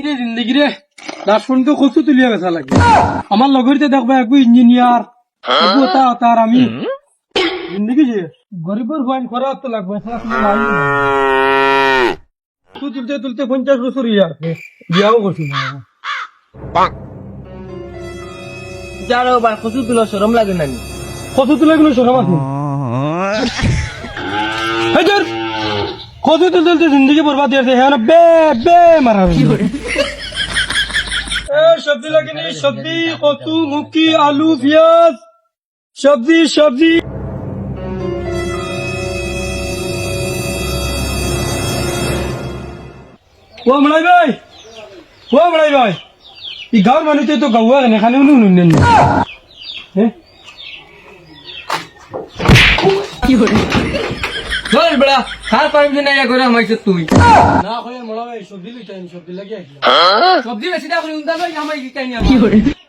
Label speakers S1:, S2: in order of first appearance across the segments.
S1: রে জিন্দগি রে লাস্ট পর্যন্ত কষ্ট তুলিয়া গেছা লাগে আমার লগরিতে দেখবা একটু ইঞ্জিনিয়ার তার আমি জিন্দগি যে গরিবের বয়ান করা তো লাগবে তুলতে তুলতে 50 বছর ইয়া বিয়াও করছি না
S2: যারো বা কচু তুলো শরম লাগে না
S1: কত তুলে কোনো সরম আছে হাজার কত তুলতে জিন্দগি বরবাদ দিয়েছে হ্যাঁ না বে বে মারা সবজি লাগেনি সবজি কচু মুখি আলু পেঁয়াজ সবজি সবজি ও মলাই ভাই এই গাঁর মানুষ তো গাওয়া এখানে নুন হ্যাঁ
S2: চল বড়া খার পারবি না করে আমাইছ তুই
S1: না কই মলা ভাই সবজি লইতাই সবজি লাগি আইলা
S2: সবজি বেশি দা করে উন্দা ভাই আমাই কি কাইনি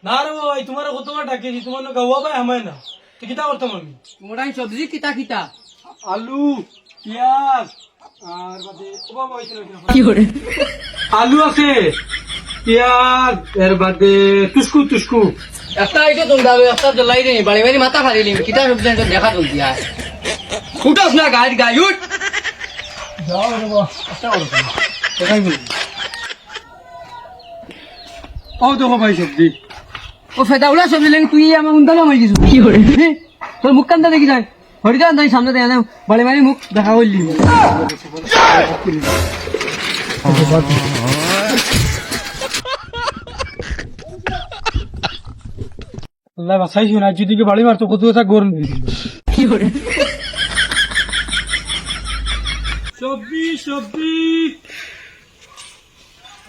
S1: না রে ভাই তোমার কতবার ডাকেছি তোমার গাওয়া ভাই আমায় না তো কিতা করতাম আমি
S2: মোড়াই সবজি কিতা কিতা
S1: আলু পেঁয়াজ আর বাদে ও বাবা হইছিল কি করে আলু আছে পেঁয়াজ এর বাদে টুসকু
S2: একটা আইছো তোমরা একটা জ্বলাই রে বাড়ি বাড়ি মাথা ফাড়ি নি কিতা সবজি তো দেখা চল দিয়া উঠোস না গাড়ি উঠ
S1: যাও রে বাবা আচ্ছা করো দেখাই বলি ও দেখো ভাই সবজি
S2: ও ফেদা উলা সবজি লাগে তুই আমার উন্দা না মাই কিছু কি করে তোর মুখ কান্দা দেখি যায় হরি যান তাই সামনে দেখা বাড়ি বাড়ি মুখ দেখা হইলি
S1: আল্লাহ বাসাইছি না যদি বাড়ি মারতো কত কথা গরম কি করে সবজি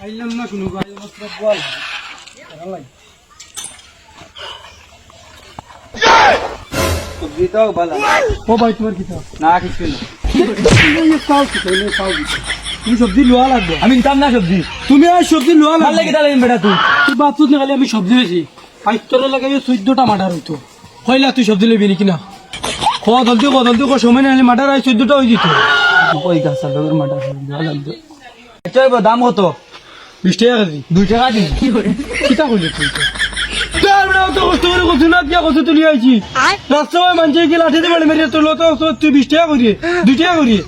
S1: আইলাম না কোনো গাড়ি মাত্র বল
S2: সবজিটাও ভালো
S1: ও ভাই তোমার কি
S2: না কিছু না
S1: তুমি সবজি লোয়া লাগবে
S2: আমি নিতাম না সবজি
S1: তুমি আর সবজি লোয়া
S2: ভাল লাগে তাহলে বেটা তুই
S1: তুই বাথরুম খালি আমি সবজি বেশি পাইতরে লাগে 14টা মাটার হইতো কইলা তুই সবজি লইবি নাকি না খাওয়া জলদি সময় না হলে মাটার আই 14টা হয়ে যেত
S2: ওই গাছ লোকের মাটা ভালো লাগবে এটা দাম কত
S1: 20 টাকা কেজি
S2: 2 টাকা দিন
S1: কিতা কইলি তুই তো কষ্ট করে কত না দিয়া কত তুলি আইছি রাস্তায় মানছে কি লাঠি দিয়ে মেরে তোলো তো তুই 20 টাকা করিয়ে 2 টাকা করিয়ে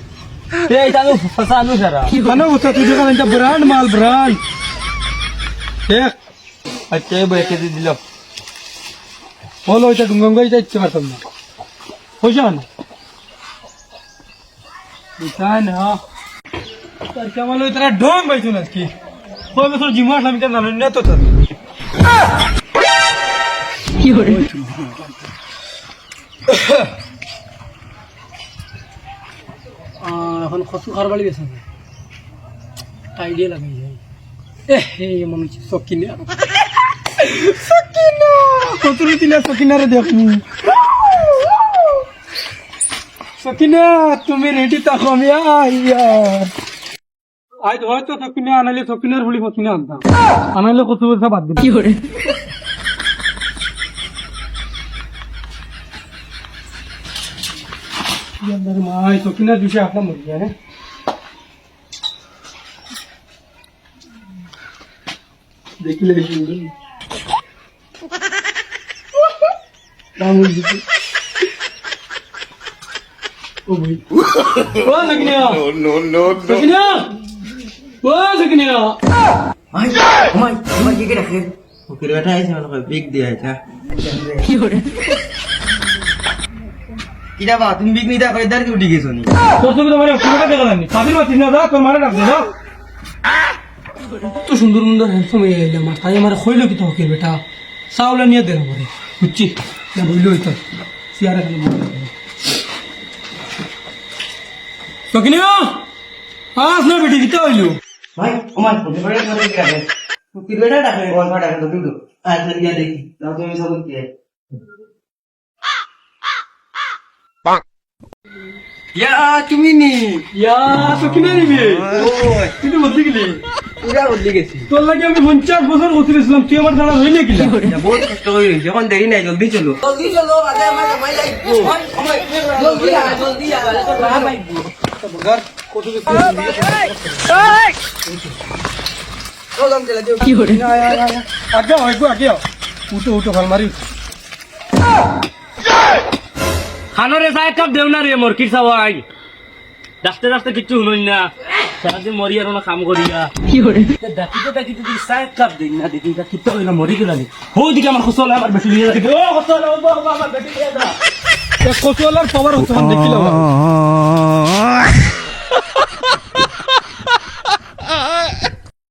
S2: এই তানো ফসানো সারা
S1: কেন বসা তুই দোকান এটা ব্র্যান্ড মাল ব্র্যান্ড দেখ
S2: আচ্ছা এই বই কেজি দিল
S1: বলো এটা গঙ্গাই যাইতে পারতাম না পয়সা না না তার কেমন ওই তারা ঢং পাইছো না কি কয় বছর জিমা আসলাম এটা জানেন না তো কি করে এখন কচু খার বাড়ি বেছে আইডিয়া লাগাই যায় মনে হচ্ছে সকিনা কচুরি দিলে সকিনারে দেখনি সকিনা তুমি রেডি থাকো আমি আজ হয়তো সকিনা আনাইলে সকিনার বলি সকিনা আনতাম আনাইলে কচু পয়সা বাদ দিই কি করে মাই সকিনার বিষয়ে আপনার মরে যায় হ্যাঁ দেখিলে ও ভাই ও সকিনা নো সকিনা ও সকিনা
S2: আমার কি রাখে ওকে বেটা আইছে মানে বিগ দিয়ে আইছা কি করে কিরা বা তুমি বিগ নিদা করে দাঁড়িয়ে উঠে গেছো নি
S1: তোর সঙ্গে তোমার পুরোটা দেখা যায়নি সাবির মাতিস না যা তোর মারে রাখবে না তো সুন্দর সুন্দর হ্যান্ডসাম হয়ে গেল আমার তাই আমার খইলো কি তোকে বেটা চাউলা নিয়ে দে না পরে বুঝছি না বইলো হইতো সিয়ারা খালি সকিনা আস না বেটি কিতা হইলো
S2: ভাই আমার পরিবারে করে কি রাখে কি বেটা ডাকে কোন ফাটা তো দুটো আজ গিয়া দেখি তাও তুমি সব কি ইয়া তুমি নি
S1: ইয়া সকিনা নিবে কিন্তু বলতে গেলি
S2: পুরা বদলি গেছি
S1: তোর লাগে আমি 50 বছর বসেছিলাম তুই আমার দাঁড়া হইলে কি
S2: বহুত কষ্ট হয়ে গেছে এখন দেরি নাই জলদি চলো আগে আমার সময় লাগবে জলদি আ তো না পাইবো
S1: ঘর কত
S2: কি করে
S1: আগে আগে উঠো ভাল মারি
S3: খানরে চায় কাপ দেও না রে মোর কি চাওয়াই ডাকতে ডাকতে কিচ্ছু শুনুন না সারাদিন মরি আর না কাম করিয়া
S2: কি করে
S3: ডাকিতে তুই চায় কাপ দিন না দিদি কিত্তা হইলা মরি গেলানি ওইদিকে আমার খসল আমার বেটি নিয়ে যাচ্ছে ও খসল ও বাবা আমার বেটি নিয়ে যা
S1: কচুয়ালার পাওয়ার হচ্ছে দেখিলাম